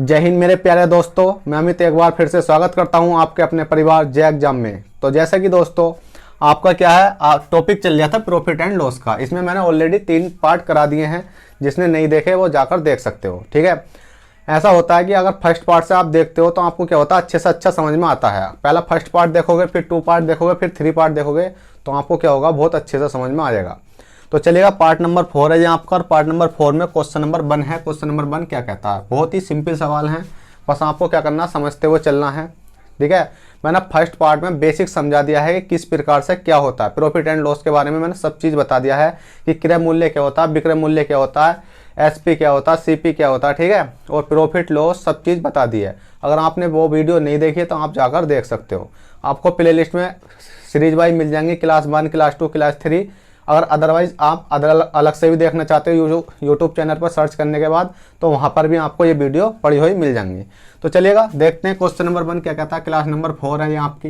जय हिंद मेरे प्यारे दोस्तों, मैं अमित एक बार फिर से स्वागत करता हूं आपके अपने परिवार जय एग्जाम में। तो जैसे कि दोस्तों आपका क्या है टॉपिक चल रहा था प्रॉफिट एंड लॉस का। इसमें मैंने ऑलरेडी 3 पार्ट करा दिए हैं, जिसने नहीं देखे वो जाकर देख सकते हो। ठीक है, ऐसा होता है कि अगर फर्स्ट पार्ट से आप देखते हो तो आपको क्या होता है, अच्छे से अच्छा समझ में आता है। पहला फर्स्ट पार्ट देखोगे, फिर 2 पार्ट देखोगे, फिर 3 पार्ट देखोगे तो आपको क्या होगा, बहुत अच्छे से समझ में आ जाएगा। तो चलिएगा, पार्ट नंबर 4 है यहाँ आपका, और पार्ट नंबर 4 में क्वेश्चन नंबर 1 है। क्वेश्चन नंबर 1 क्या कहता है, बहुत ही सिंपल सवाल है, बस आपको क्या करना, समझते हुए चलना है। ठीक है, मैंने फर्स्ट पार्ट में बेसिक समझा दिया है कि किस प्रकार से क्या होता है। प्रॉफिट एंड लॉस के बारे में मैंने सब चीज़ बता दिया है कि क्रय मूल्य क्या होता है, विक्रय मूल्य क्या होता है, एसपी क्या होता है, सीपी क्या होता है। ठीक है, और प्रॉफिट लॉस सब चीज़ बता दी है। अगर आपने वो वीडियो नहीं देखी तो आप जाकर देख सकते हो। आपको प्ले लिस्ट में सीरीज वाइज मिल जाएंगी, क्लास 1, क्लास 2, क्लास 3। अगर अदरवाइज आप अलग से भी देखना चाहते हो यूट्यूब चैनल पर सर्च करने के बाद, तो वहाँ पर भी आपको ये वीडियो पड़ी हुई मिल जाएंगी। तो चलिएगा देखते हैं क्वेश्चन नंबर 1 क्या कहता है। क्लास नंबर 4 है ये आपकी।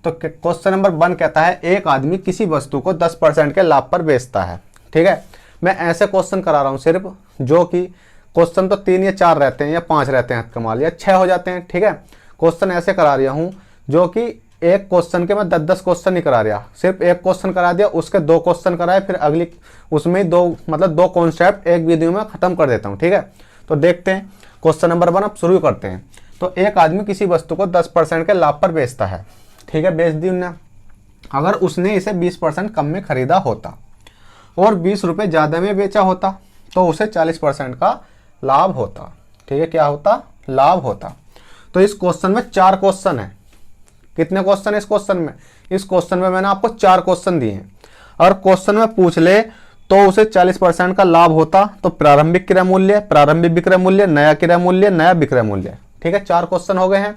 तो क्वेश्चन नंबर 1 कहता है, एक आदमी किसी वस्तु को 10% के लाभ पर बेचता है। ठीक है, मैं ऐसे क्वेश्चन करा रहा हूँ सिर्फ, जो कि क्वेश्चन तो 3 या 4 रहते हैं या 5 रहते हैं, कमाल, या 6 हो जाते हैं। ठीक है, क्वेश्चन ऐसे करा रहा हूँ जो कि एक क्वेश्चन के मैं 10-10 क्वेश्चन नहीं करा रहा, सिर्फ एक क्वेश्चन करा दिया, उसके 2 क्वेश्चन कराए, फिर अगली उसमें 2 कॉन्सेप्ट एक वीडियो में खत्म कर देता हूँ। ठीक है, तो देखते हैं क्वेश्चन नंबर 1 अब शुरू करते हैं। तो एक आदमी किसी वस्तु को 10% के लाभ पर बेचता है। ठीक है, बेच दी उन्होंने। अगर उसने इसे 20% कम में खरीदा होता और 20 रुपये ज़्यादा में बेचा होता तो उसे 40% का लाभ होता। ठीक है, क्या होता, लाभ होता। तो इस क्वेश्चन में 4 क्वेश्चन है। कितने क्वेश्चन है इस क्वेश्चन में? इस क्वेश्चन में मैंने आपको 4 क्वेश्चन दिए हैं। अगर क्वेश्चन में पूछ ले तो उसे 40% का लाभ होता, तो प्रारंभिक क्रय मूल्य, प्रारंभिक विक्रय मूल्य, नया क्रय मूल्य, नया विक्रय मूल्य। ठीक है, 4 क्वेश्चन हो गए हैं।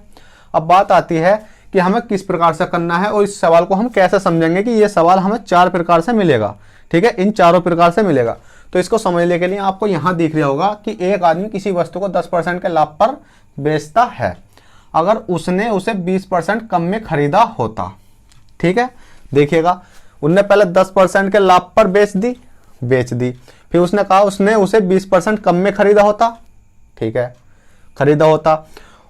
अब बात आती है कि हमें किस प्रकार से करना है और इस सवाल को हम कैसे समझेंगे कि ये सवाल हमें 4 प्रकार से मिलेगा। ठीक है, इन चारों प्रकार से मिलेगा। तो इसको समझने के लिए आपको यहाँ दिख रहा होगा कि एक आदमी किसी वस्तु को 10% के लाभ पर बेचता है अगर उसने उसे 20% कम में खरीदा होता। ठीक है, देखिएगा, उनने पहले 10% के लाभ पर बेच दी, फिर उसने कहा उसने उसे 20% कम में खरीदा होता। ठीक है, खरीदा होता,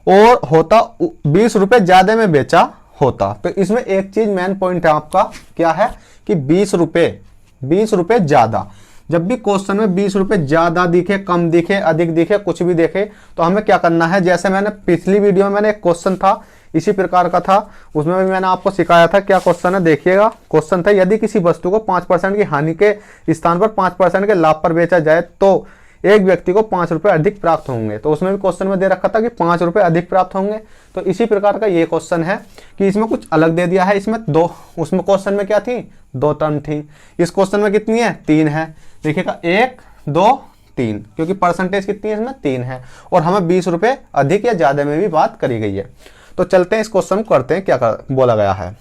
और होता 20 रुपये ज्यादा में बेचा होता। तो इसमें एक चीज मेन पॉइंट है आपका, क्या है कि 20 रुपये ज्यादा। जब भी क्वेश्चन में 20 रुपये ज्यादा दिखे, कम दिखे, अधिक दिखे, कुछ भी दिखे, तो हमें क्या करना है, जैसे मैंने पिछली वीडियो में मैंने एक क्वेश्चन था इसी प्रकार का था, उसमें भी मैंने आपको सिखाया था। क्या क्वेश्चन है, देखिएगा। क्वेश्चन था, यदि किसी वस्तु को 5% की हानि के स्थान पर 5% के लाभ पर बेचा जाए तो एक व्यक्ति को 5 रुपये अधिक प्राप्त होंगे। तो उसमें भी क्वेश्चन में दे रखा था कि 5 रुपये अधिक प्राप्त होंगे। तो इसी प्रकार का ये क्वेश्चन है कि इसमें कुछ अलग दे दिया है। इसमें 2, उसमें क्वेश्चन में क्या थी, 2 टर्म थी। इस क्वेश्चन में कितनी है, 3 है। देखिएगा, 1, 2, 3, क्योंकि परसेंटेज कितनी है इसमें, 3 है, और हमें 20 रुपये अधिक या ज्यादा में भी बात करी गई है। तो चलते हैं इस क्वेश्चन को करते हैं, क्या बोला गया है।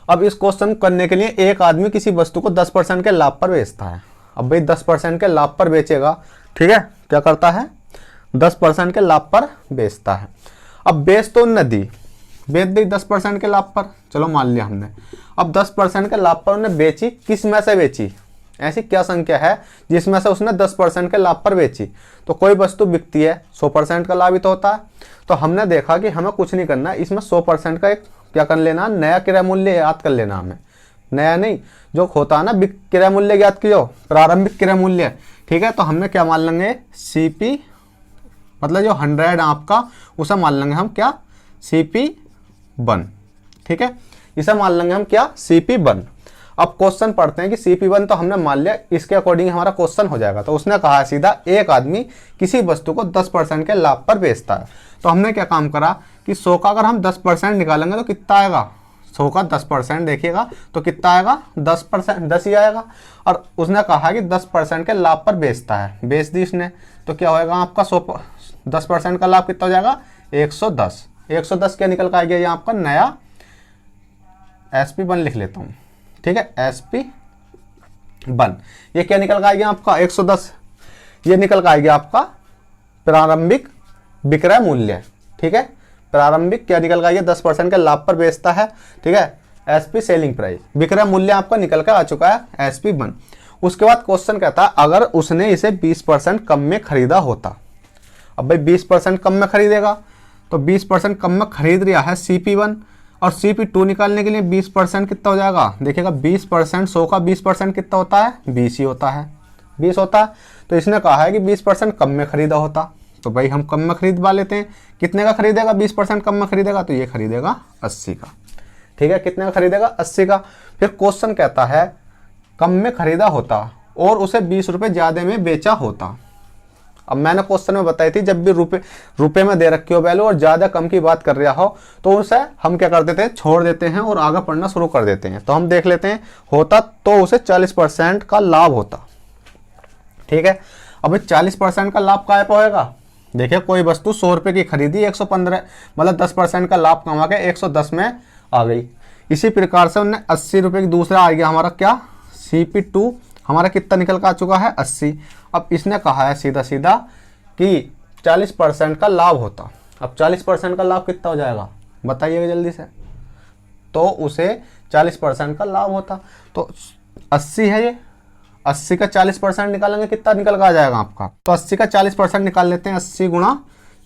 अब इस क्वेश्चन करने के लिए, एक आदमी किसी वस्तु को 10% के लाभ पर बेचता है। अब भाई 10% के लाभ पर बेचेगा, ठीक है, क्या करता है, 10% के लाभ पर बेचता है। अब बेच तो बेच दी 10% के लाभ पर, चलो मान लिया हमने। अब 10% के लाभ पर उन्हें बेची, किस में से बेची, ऐसी क्या संख्या है जिसमें से उसने 10% के लाभ पर बेची। तो कोई वस्तु बिकती है, 100% का लाभ ही तो होता है। तो हमने देखा कि हमें कुछ नहीं करना, इसमें 100% का एक क्या कर लेना, नया क्रय मूल्य याद कर लेना हमें। नया नहीं, जो होता है ना, क्रय मूल्य याद किया, प्रारंभिक क्रय मूल्य। ठीक है, तो हमने क्या मान लेंगे, सीपी, मतलब जो 100 आपका, उसे मान लेंगे हम क्या, CP1। ठीक है, इसे मान लेंगे हम क्या, CP1। अब क्वेश्चन पढ़ते हैं कि CP1 तो हमने मान लिया, इसके अकॉर्डिंग हमारा क्वेश्चन हो जाएगा। तो उसने कहा सीधा, एक आदमी किसी वस्तु को 10% के लाभ पर बेचता है। तो हमने क्या काम करा कि 100 का अगर हम 10% निकालेंगे तो कितना आएगा, 100 का 10% देखिएगा तो कितना आएगा, 10%, 10 ही आएगा। और उसने कहा कि 10% के लाभ पर बेचता है, बेच दी इसने, तो क्या होएगा आपका 10% का लाभ कितना हो जाएगा, 110। 110 क्या निकल कर आ गया, ये आपका नया SP1 लिख लेता हूँ। ठीक है, SP1, ये क्या निकल कर आ गया आपका 110, ये निकल कर आ गया आपका प्रारंभिक विक्रय मूल्य। ठीक है, प्रारंभिक क्या निकल गया, 10% के लाभ पर बेचता है। ठीक है, SP सेलिंग प्राइस, विक्रय मूल्य आपका निकल कर आ चुका है SP1। उसके बाद क्वेश्चन कहता है, अगर उसने इसे 20% कम में खरीदा होता, अब भाई 20% कम में खरीदेगा, तो 20% कम में खरीद रहा है CP1, और CP2 निकालने के लिए 20% कितना हो जाएगा, देखिएगा 20% 100 का 20% कितना होता है, 20 ही होता है, 20 होता है। तो इसने कहा है कि 20% कम में खरीदा होता, तो भाई हम कम में खरीदवा लेते हैं। कितने का खरीदेगा, 20% कम में खरीदेगा, तो ये खरीदेगा 80 का। ठीक है, कितने का खरीदेगा, 80 का। फिर क्वेश्चन कहता है कम में खरीदा होता और उसे 20 रुपये ज़्यादा में बेचा होता। अब मैंने क्वेश्चन में बताई थी, जब भी रुपए में दे रखी हो वैल्यू और ज़्यादा कम की बात कर रहा हो, तो उसे हम क्या कर देते हैं, छोड़ देते हैं और आगे पढ़ना शुरू कर देते हैं। तो हम देख लेते हैं, होता तो उसे 40% का लाभ होता। ठीक है, अब 40% का लाभ काय पर होगा, देखिए कोई वस्तु 100 रुपये की खरीदी, 115 मतलब 10% का लाभ कमा के 110 में आ गई। इसी प्रकार से उन्हें 80 रुपये की, दूसरा आ गया हमारा क्या, CP2 हमारा कितना निकल कर आ चुका है, 80। अब इसने कहा है सीधा सीधा कि 40% का लाभ होता। अब 40% का लाभ कितना हो जाएगा, बताइएगा जल्दी से। तो उसे 40% का लाभ होता, तो 80 है ये, 80 का 40% निकालेंगे, कितना निकल कर आ जाएगा आपका, तो 80 का 40% निकाल लेते हैं। 80 गुणा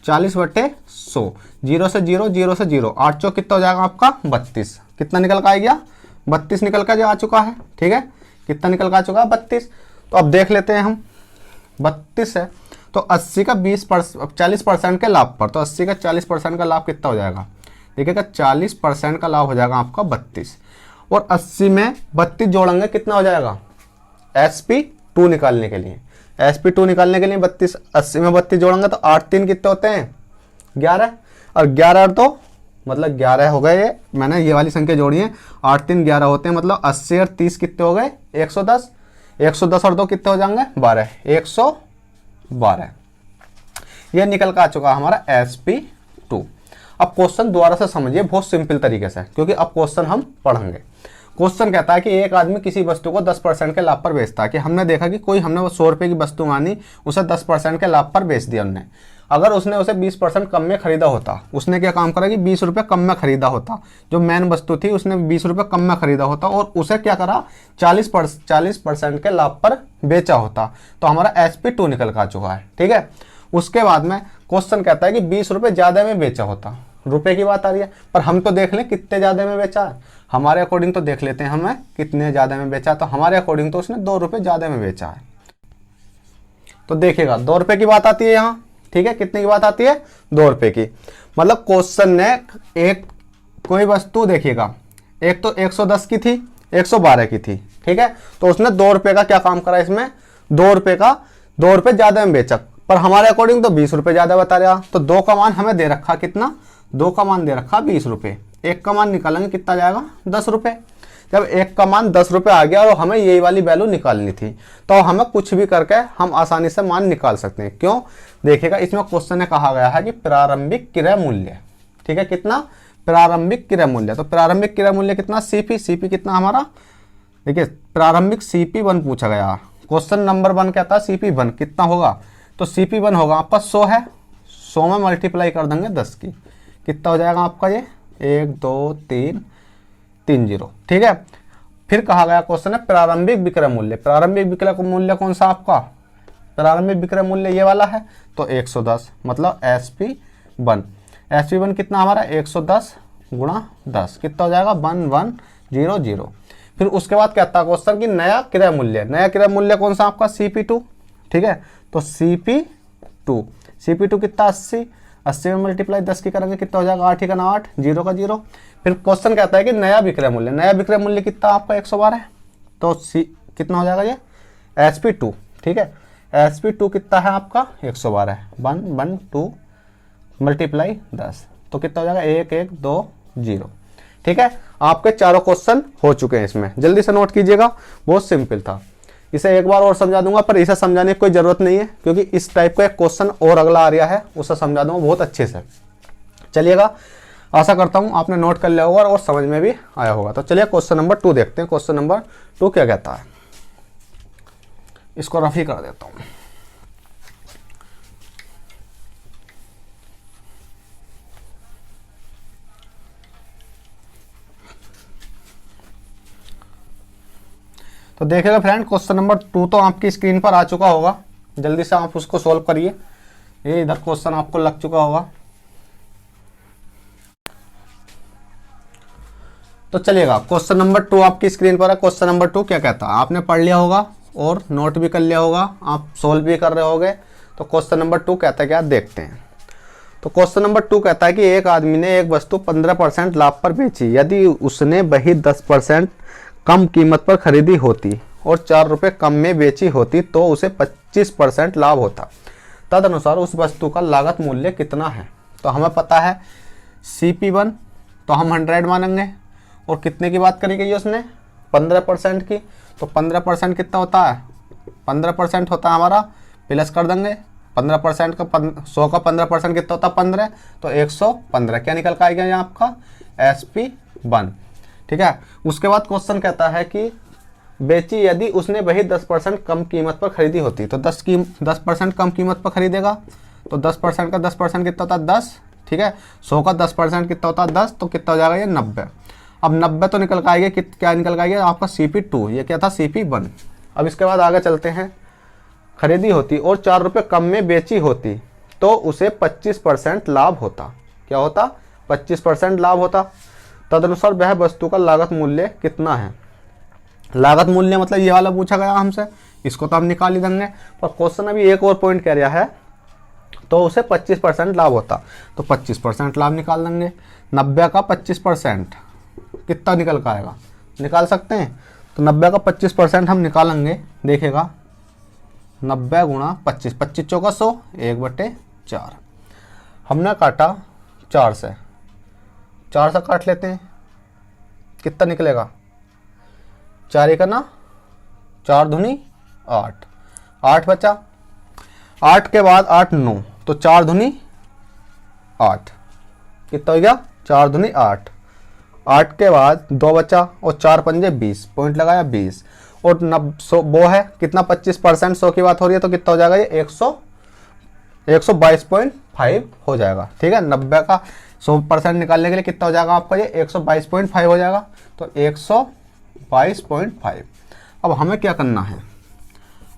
40/100, 0 से 0, 0 से 0, 8 चौक कितना हो जाएगा आपका, 32। कितना निकल कर आ गया, 32 निकल कर आ चुका है। ठीक है, कितना निकल कर आ चुका है, 32। तो अब देख लेते हैं हम, 32 है तो 80 का 40% के लाभ पर, तो 80 का 40% का लाभ कितना हो जाएगा, देखिएगा 40% का लाभ हो जाएगा आपका 32, और 80 में 32 जोड़ेंगे कितना हो जाएगा, SP2 निकालने के लिए, SP2 निकालने के लिए 32, 80 में 32 जोड़ेंगे तो 8 3 कितने होते हैं, 11, और 11 तो मतलब 11 हो गए, ये मैंने ये वाली संख्या जोड़ी है, 8 3 11 होते हैं, मतलब 80 और 30 कितने हो गए, 110, 110 और 2 कितने हो जाएंगे, 12, 112। ये निकल का आ चुका हमारा SP2। अब क्वेश्चन दोबारा से समझिए बहुत सिंपल तरीके से, क्योंकि अब क्वेश्चन हम पढ़ेंगे। क्वेश्चन कहता है कि एक आदमी किसी वस्तु को 10% के लाभ पर बेचता है, कि हमने देखा कि कोई, हमने वो 100 रुपये की वस्तु मानी, उसे 10% के लाभ पर बेच दिया हमने। अगर उसने उसे 20% कम में खरीदा होता, उसने क्या काम करा कि 20 रुपये कम में खरीदा होता, जो मेन वस्तु थी उसने 20 रुपये कम में खरीदा होता, और उसे क्या करा 40% के लाभ पर बेचा होता, तो हमारा SP2 निकल कर आ चुका है। ठीक है, उसके बाद में क्वेश्चन कहता है कि 20 रुपये ज़्यादा में बेचा होता, रुपए की बात आ रही है, पर हम तो देख लें कितने ज़्यादा में बेचा है, हमारे अकॉर्डिंग तो देख लेते हैं हमें कितने ज़्यादा में बेचा, तो हमारे अकॉर्डिंग तो उसने 2 रुपये ज़्यादा में बेचा है। तो देखिएगा 2 रुपये की बात आती है यहाँ। ठीक है, कितने की बात आती है, 2 रुपये की। मतलब क्वेश्चन ने एक कोई वस्तु, देखिएगा एक तो 110 की थी, 112 की थी। ठीक है, तो उसने 2 रुपये का क्या काम करा, इसमें 2 रुपये ज़्यादा में बेचा, पर हमारे अकॉर्डिंग तो 20 रुपये ज़्यादा बता रहा। तो 2 का मान हमें दे रखा कितना, 2 का मान दे रखा 20 रुपये, 1 का मान निकालेंगे कितना जाएगा, 10 रुपये। जब 1 का मान 10 रुपये आ गया और हमें यही वाली वैल्यू निकालनी थी, तो हमें कुछ भी करके हम आसानी से मान निकाल सकते हैं। क्यों, देखिएगा इसमें क्वेश्चन में कहा गया है कि प्रारंभिक क्रय मूल्य। ठीक है, कितना, प्रारंभिक क्रय मूल्य। तो प्रारंभिक क्रय मूल्य कितना, CP कितना हमारा, देखिए प्रारंभिक CP1 पूछा गया, क्वेश्चन नंबर 1 कहता है CP1 कितना होगा, तो CP1 होगा आपका 100 है, 100 में मल्टीप्लाई कर देंगे 10 की, कितना हो जाएगा आपका ये 1 2 3 3 0। ठीक है, फिर कहा गया क्वेश्चन है प्रारंभिक विक्रय मूल्य। प्रारंभिक विक्रय मूल्य कौन सा आपका, प्रारंभिक विक्रय मूल्य ये वाला है, तो 110, मतलब SP1 कितना हमारा 110 गुणा 10 कितना हो जाएगा 1100। फिर उसके बाद कहता है क्वेश्चन की नया क्रय मूल्य। नया क्रय मूल्य कौन सा आपका, CP2। ठीक है, तो CP2 कितना 80 में मल्टीप्लाई 10 की करेंगे कितना हो जाएगा, 8 का 8, 0 का 0। फिर क्वेश्चन कहता है कि नया विक्रय मूल्य। नया विक्रय मूल्य कितना आपका 112 है, तो कितना हो जाएगा ये SP2। ठीक है, SP2 कितना है आपका 112, 112 मल्टीप्लाई 10, तो कितना हो जाएगा 1 1 2 0। ठीक है, आपके चारों क्वेश्चन हो चुके हैं। इसमें जल्दी से नोट कीजिएगा, बहुत सिंपल था। इसे एक बार और समझा दूंगा, पर इसे समझाने की कोई ज़रूरत नहीं है, क्योंकि इस टाइप का एक क्वेश्चन और अगला आ रहा है, उसे समझा दूंगा बहुत अच्छे से। चलिएगा, आशा करता हूँ आपने नोट कर लिया होगा और समझ में भी आया होगा। तो चलिए क्वेश्चन नंबर 2 देखते हैं। क्वेश्चन नंबर 2 क्या कहता है, इसको रफ ही कर देता हूँ। तो देखिएगा फ्रेंड, क्वेश्चन नंबर 2 तो आपकी स्क्रीन पर आ चुका होगा, जल्दी से आप उसको सॉल्व करिए। ये इधर क्वेश्चन आपको लग चुका होगा। तो चलिएगा, क्वेश्चन नंबर 2 आपकी स्क्रीन पर है। क्वेश्चन नंबर 2 क्या कहता है, आपने पढ़ लिया होगा और नोट भी कर लिया होगा, आप सोल्व भी कर रहे होगे। तो क्वेश्चन नंबर 2 कहता है क्या, देखते हैं। तो क्वेश्चन नंबर 2 कहता है कि एक आदमी ने एक वस्तु 15% लाभ पर बेची। यदि उसने वही 10% कम कीमत पर खरीदी होती और 4 रुपये कम में बेची होती तो उसे 25% लाभ होता। तदनुसार उस वस्तु का लागत मूल्य कितना है। तो हमें पता है CP1, तो हम 100 मानेंगे। और कितने की बात करी गई है उसने, 15% की। तो 15% कितना होता है, 15% होता है हमारा, प्लस कर देंगे 15% का 100 का 15% कितना होता है 15, तो 115 क्या निकल कर आएगा यहाँ आपका SP1। ठीक है। उसके बाद क्वेश्चन कहता है कि बेची यदि उसने वही 10% कम कीमत पर खरीदी होती। तो 10% कम कीमत पर खरीदेगा, तो 10% का 10% कितना होता है 10। ठीक है। 100 का 10% कितना होता है 10, तो कितना हो जाएगा ये 90। अब 90 तो निकल कर आएगा, क्या निकल कर आएगा आपका CP2, ये क्या था CP1। अब इसके बाद आगे चलते हैं, खरीदी होती और 4 रुपये कम में बेची होती तो उसे 25% लाभ होता। क्या होता, 25% लाभ होता। तदनुसार वह वस्तु का लागत मूल्य कितना है। लागत मूल्य मतलब ये वाला पूछा गया हमसे, इसको तो हम निकाल ही देंगे। पर क्वेश्चन अभी एक और पॉइंट कह रहा है, तो उसे 25% लाभ होता। तो 25% लाभ निकाल देंगे। 90 का 25% कितना निकल का आएगा, निकाल सकते हैं। तो 90 का 25% हम निकालेंगे, देखेगा 90 गुणा 25, 25 चौका 100, 1/4। हमने काटा 4 से, 4 से काट लेते हैं, कितना निकलेगा 4 1 ना 4 दूनी 8, 8 बचा। 8 के बाद 8 9, तो 4 दूनी 8, कितना हो गया 4 दूनी 8। 8 के बाद 2 बचा और 4 पंजे 20, पॉइंट लगाया 20। और 100 वो है कितना 25%, 100 की बात हो रही है, तो कितना हो जाएगा ये 122.5 हो जाएगा। ठीक है। 90 का 100% निकालने के लिए कितना हो जाएगा आपका ये 122.5 हो जाएगा। तो 122.5। अब हमें क्या करना है,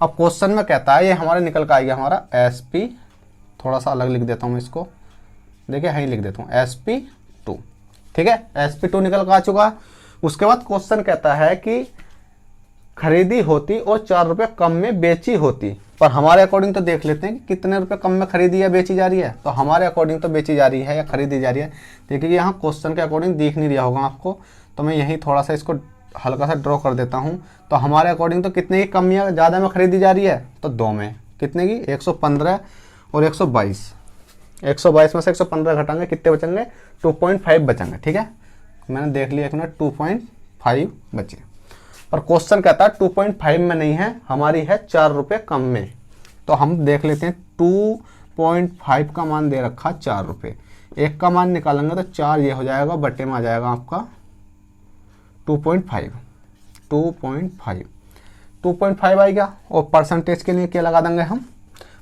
अब क्वेश्चन में कहता है ये हमारे निकल का आएगा हमारा SP, थोड़ा सा अलग लिख देता हूँ मैं इसको, देखिए यहीं लिख देता हूँ SP2। ठीक है। SP2 निकल का आ चुका है। उसके बाद क्वेश्चन कहता है कि खरीदी होती और 4 रुपये कम में बेची होती। पर हमारे अकॉर्डिंग तो देख लेते हैं कि कितने रुपए कम में खरीदी या बेची जा रही है। तो हमारे अकॉर्डिंग तो बेची जा रही है या खरीदी जा रही है। देखिए यहाँ क्वेश्चन के अकॉर्डिंग दिख नहीं रहा होगा आपको, तो मैं यहीं थोड़ा सा इसको हल्का सा ड्रॉ कर देता हूँ। तो हमारे अकॉर्डिंग तो कितने की कम या ज़्यादा में खरीदी जा रही है, तो 2 में। कितने की 115 और 122। 122 में से 115 घटाएंगे, कितने बचेंगे 2.5 बचेंगे। ठीक है। मैंने देख लिया एक मिनट, 2.5 बचे। पर क्वेश्चन कहता है 2.5 में नहीं है, हमारी है 4 रुपये कम में। तो हम देख लेते हैं 2.5 का मान दे रखा 4 रुपये, 1 का मान निकालेंगे तो 4 ये हो जाएगा, बटे में आ जाएगा आपका 2.5। 2.5 आ गया। और परसेंटेज के लिए क्या लगा देंगे हम,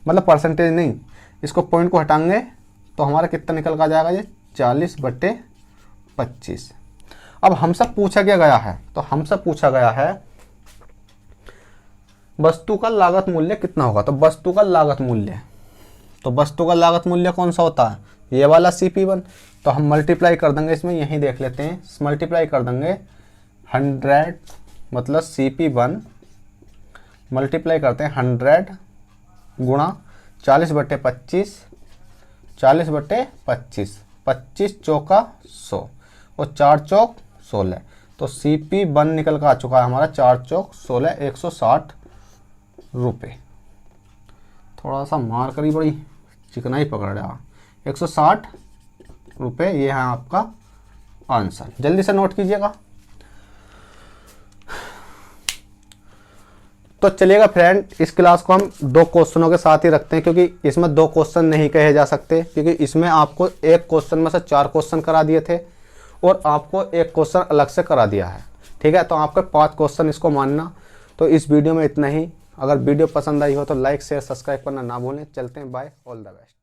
मतलब परसेंटेज नहीं, इसको पॉइंट को हटाएंगे तो हमारा कितना निकल का जाएगा ये 40/25। अब हमसे पूछा क्या गया है, तो हमसे पूछा गया है वस्तु का लागत मूल्य कितना होगा। तो वस्तु का लागत मूल्य, तो वस्तु का लागत मूल्य कौन सा होता है, ये वाला CP1। तो हम मल्टीप्लाई कर देंगे इसमें, यहीं देख लेते हैं, मल्टीप्लाई कर देंगे 100 मतलब CP1 मल्टीप्लाई करते हैं 100 गुणा 40/25, 40/25, 25 चौका 100 और 4 चौक 16। तो CP1 निकल का आ चुका है हमारा 4 चौक 16, 160 रुपये। थोड़ा सा मार करी बड़ी चिकनाई पकड़ रहा, 160 रुपये, ये है आपका आंसर। जल्दी से नोट कीजिएगा। तो चलिएगा फ्रेंड, इस क्लास को हम 2 क्वेश्चनों के साथ ही रखते हैं, क्योंकि इसमें 2 क्वेश्चन नहीं कहे जा सकते, क्योंकि इसमें आपको एक क्वेश्चन में से 4 क्वेश्चन करा दिए थे और आपको एक क्वेश्चन अलग से करा दिया है। ठीक है। तो आपके 5 क्वेश्चन इसको मानना। तो इस वीडियो में इतना ही। अगर वीडियो पसंद आई हो तो लाइक शेयर सब्सक्राइब करना ना भूलें। चलते हैं, बाय, ऑल द बेस्ट।